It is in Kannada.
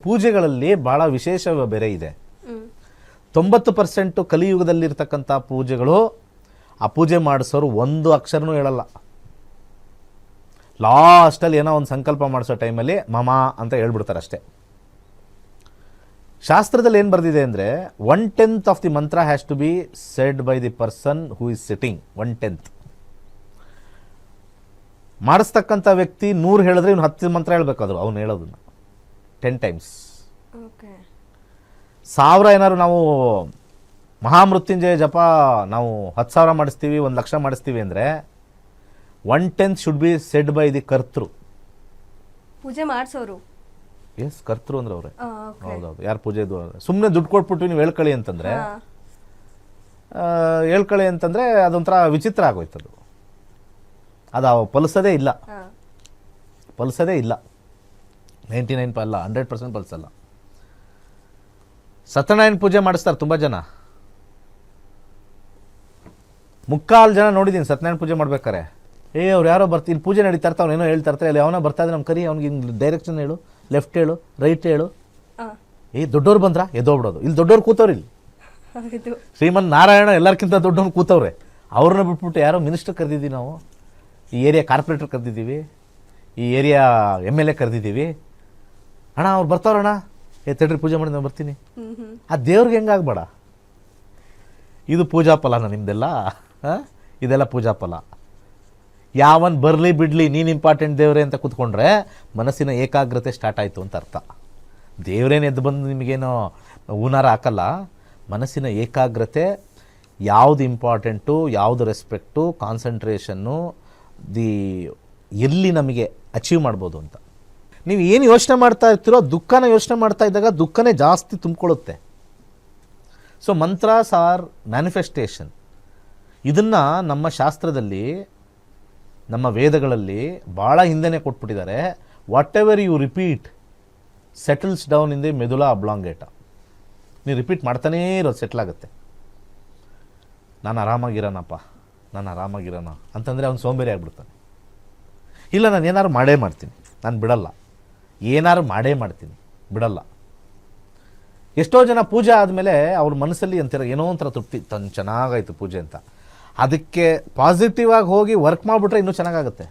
ಪೂಜೆಗಳಲ್ಲಿ ಬಹಳ ವಿಶೇಷ ಬೇರೆ ಇದೆ. 90% ಕಲಿಯುಗದಲ್ಲಿರ್ತಕ್ಕಂಥ ಪೂಜೆಗಳು ಆ ಪೂಜೆ ಮಾಡಿಸೋರು ಒಂದು ಅಕ್ಷರನೂ ಹೇಳಲ್ಲ. ಲಾಸ್ಟಲ್ಲಿ ಏನೋ ಒಂದು ಸಂಕಲ್ಪ ಮಾಡಿಸೋ ಟೈಮಲ್ಲಿ ಮಮ ಅಂತ ಹೇಳ್ಬಿಡ್ತಾರೆ ಅಷ್ಟೇ. ಶಾಸ್ತ್ರದಲ್ಲಿ ಏನು ಬರೆದಿದೆ ಅಂದರೆ 1/10 of the mantra has to be said by the person who is sitting. 1/10 ಮಾಡಿಸ್ತಕ್ಕಂಥ ವ್ಯಕ್ತಿ 100 ಹೇಳಿದ್ರೆ ಇವನು 10 ಮಂತ್ರ ಹೇಳ್ಬೇಕಾದ್ರು ಅವನು ಹೇಳೋದನ್ನ 10 ಟೈಮ್ಸ್. 1000 ಏನಾದ್ರು ನಾವು ಮಹಾಮೃತ್ಯುಂಜಯ ಜಪ ನಾವು 10,000 ಮಾಡಿಸ್ತೀವಿ, 1,00,000 ಮಾಡಿಸ್ತೀವಿ ಅಂದರೆ 1/10 should be said by the ಕರ್ತೃ. ಪೂಜೆ ಮಾಡಿಸೋರು. ಎಸ್, ಕರ್ತೃ ಅಂದ್ರೆ ಅವರೇ. ಹೌದೌದು. ಯಾರು ಪೂಜೆ ಸುಮ್ಮನೆ ದುಡ್ಡು ಕೊಟ್ಬಿಟ್ಟು ನೀವು ಹೇಳ್ಕೊಳ್ಳಿ ಅಂತಂದರೆ ಅದೊಂಥರ ವಿಚಿತ್ರ ಆಗೋಯ್ತದು. ಅದು ಫಲಿಸೋದೇ ಇಲ್ಲ. 99 ಅಲ್ಲ, 100% ಫಲಿಸಲ್ಲ. ಸತ್ಯನಾರಾಯಣ ಪೂಜೆ ಮಾಡಿಸ್ತಾರೆ ತುಂಬ ಜನ. ಮುಕ್ಕಾಲು ಜನ ನೋಡಿದ್ದೀನಿ ಸತ್ಯನಾರಾಯಣ ಪೂಜೆ ಮಾಡ್ಬೇಕಾರೆ. ಅವ್ರು ಯಾರೋ ಇಲ್ಲಿ ಪೂಜೆ ನಡೀತಾ ಇರ್ತಾರೆ, ಅವ್ನು ಏನೋ ಹೇಳ್ತಾ ಇರ್ತಾರೆ, ಅಲ್ಲಿ ಅವನ ಬರ್ತಾ ಇದ್ರೆ ನಮ್ಮ ಕರಿ ಅವ್ನಿಗೆ ಡೈರೆಕ್ಷನ್ ಹೇಳು, ಲೆಫ್ಟ್ ಹೇಳು, ರೈಟ್ ಹೇಳು. ದೊಡ್ಡವ್ರು ಬಂದ್ರ ಎದ್ದೋಗ್ಬಿಡೋದು. ಇಲ್ಲಿ ದೊಡ್ಡವ್ರು ಕೂತವ್ರು, ಇಲ್ಲಿ ಶ್ರೀಮನ್ ನಾರಾಯಣ ಎಲ್ಲರಿಗಿಂತ ದೊಡ್ಡವ್ರು ಕೂತವ್ರೆ. ಅವ್ರನ್ನ ಬಿಟ್ಬಿಟ್ಟು ಯಾರೋ ಮಿನಿಸ್ಟರ್ ಕರೆದಿದ್ದೀವಿ ನಾವು, ಈ ಏರಿಯಾ ಕಾರ್ಪೊರೇಟರ್ ಕರೆದಿದ್ದೀವಿ, ಈ ಏರಿಯಾ MLA ಕರೆದಿದ್ದೀವಿ. ಅಣ್ಣ ಅವ್ರು ಬರ್ತಾವ್ರಣ್ಣ, ತಡ್ರಿ ಪೂಜೆ ಮಾಡಿ ನಾನು ಬರ್ತೀನಿ. ಆ ದೇವ್ರಿಗೆ ಹೆಂಗಾಗ್ಬೇಡ. ಇದು ಪೂಜಾ ಫಲನ ನಿಮ್ದೆಲ್ಲ? ಇದೆಲ್ಲ ಪೂಜಾ ಫಲ. ಯಾವನ್ ಬರಲಿ ಬಿಡಲಿ ನೀನು ಇಂಪಾರ್ಟೆಂಟ್ ದೇವ್ರೆ ಅಂತ ಕೂತ್ಕೊಂಡ್ರೆ ಮನಸ್ಸಿನ ಏಕಾಗ್ರತೆ ಸ್ಟಾರ್ಟ್ ಆಯಿತು ಅಂತ ಅರ್ಥ. ದೇವ್ರೇನು ಎದ್ದು ಬಂದು ನಿಮಗೇನೋ ಹೂನಾರ ಹಾಕಲ್ಲ. ಮನಸ್ಸಿನ ಏಕಾಗ್ರತೆ, ಯಾವುದು ಇಂಪಾರ್ಟೆಂಟು, ಯಾವುದು ರೆಸ್ಪೆಕ್ಟು, ಕಾನ್ಸಂಟ್ರೇಷನ್ನು, ಎಲ್ಲಿ ನಮಗೆ ಅಚೀವ್ ಮಾಡ್ಬೋದು ಅಂತ. ನೀವು ಏನು ಯೋಚನೆ ಮಾಡ್ತಾ ಇರ್ತೀರೋ ದುಃಖನ ಯೋಚನೆ ಮಾಡ್ತಾ ಇದ್ದಾಗ ದುಃಖನೇ ಜಾಸ್ತಿ ತುಂಬಿಕೊಳ್ಳುತ್ತೆ. So mantras are manifestation. ಇದನ್ನು ನಮ್ಮ ಶಾಸ್ತ್ರದಲ್ಲಿ, ನಮ್ಮ ವೇದಗಳಲ್ಲಿ ಭಾಳ ಹಿಂದೆನೇ ಕೊಟ್ಬಿಟ್ಟಿದ್ದಾರೆ. Whatever you repeat settles down in the medulla oblongata. ನೀವು ರಿಪೀಟ್ ಮಾಡ್ತಾನೇ ಇರೋದು ಸೆಟ್ಲ್ ಆಗುತ್ತೆ. ನಾನು ಆರಾಮಾಗಿರೋಣಪ್ಪ, ನಾನು ಆರಾಮಾಗಿರೋಣ ಅಂತಂದರೆ ಅವ್ನು ಸೋಂಬೇರಿ ಆಗಿಬಿಡ್ತಾನೆ. ಇಲ್ಲ, ನಾನು ಏನಾದ್ರು ಮಾಡೇ ಮಾಡ್ತೀನಿ, ನಾನು ಬಿಡಲ್ಲ, ಏನಾದ್ರು ಮಾಡೇ ಮಾಡ್ತೀನಿ, ಬಿಡಲ್ಲ. ಎಷ್ಟೋ ಜನ ಪೂಜೆ ಆದಮೇಲೆ ಅವ್ರ ಮನಸ್ಸಲ್ಲಿ ಅಂತೀರ ಏನೋ ಒಂಥರ ತೃಪ್ತಿ, ಚೆನ್ನಾಗಾಯಿತು ಪೂಜೆ ಅಂತ. ಅದಕ್ಕೆ ಪಾಸಿಟಿವ್ ಆಗಿ ಹೋಗಿ ವರ್ಕ್ ಮಾಡಿಬಿಟ್ರೆ ಇನ್ನೂ ಚೆನ್ನಾಗಾಗುತ್ತೆ.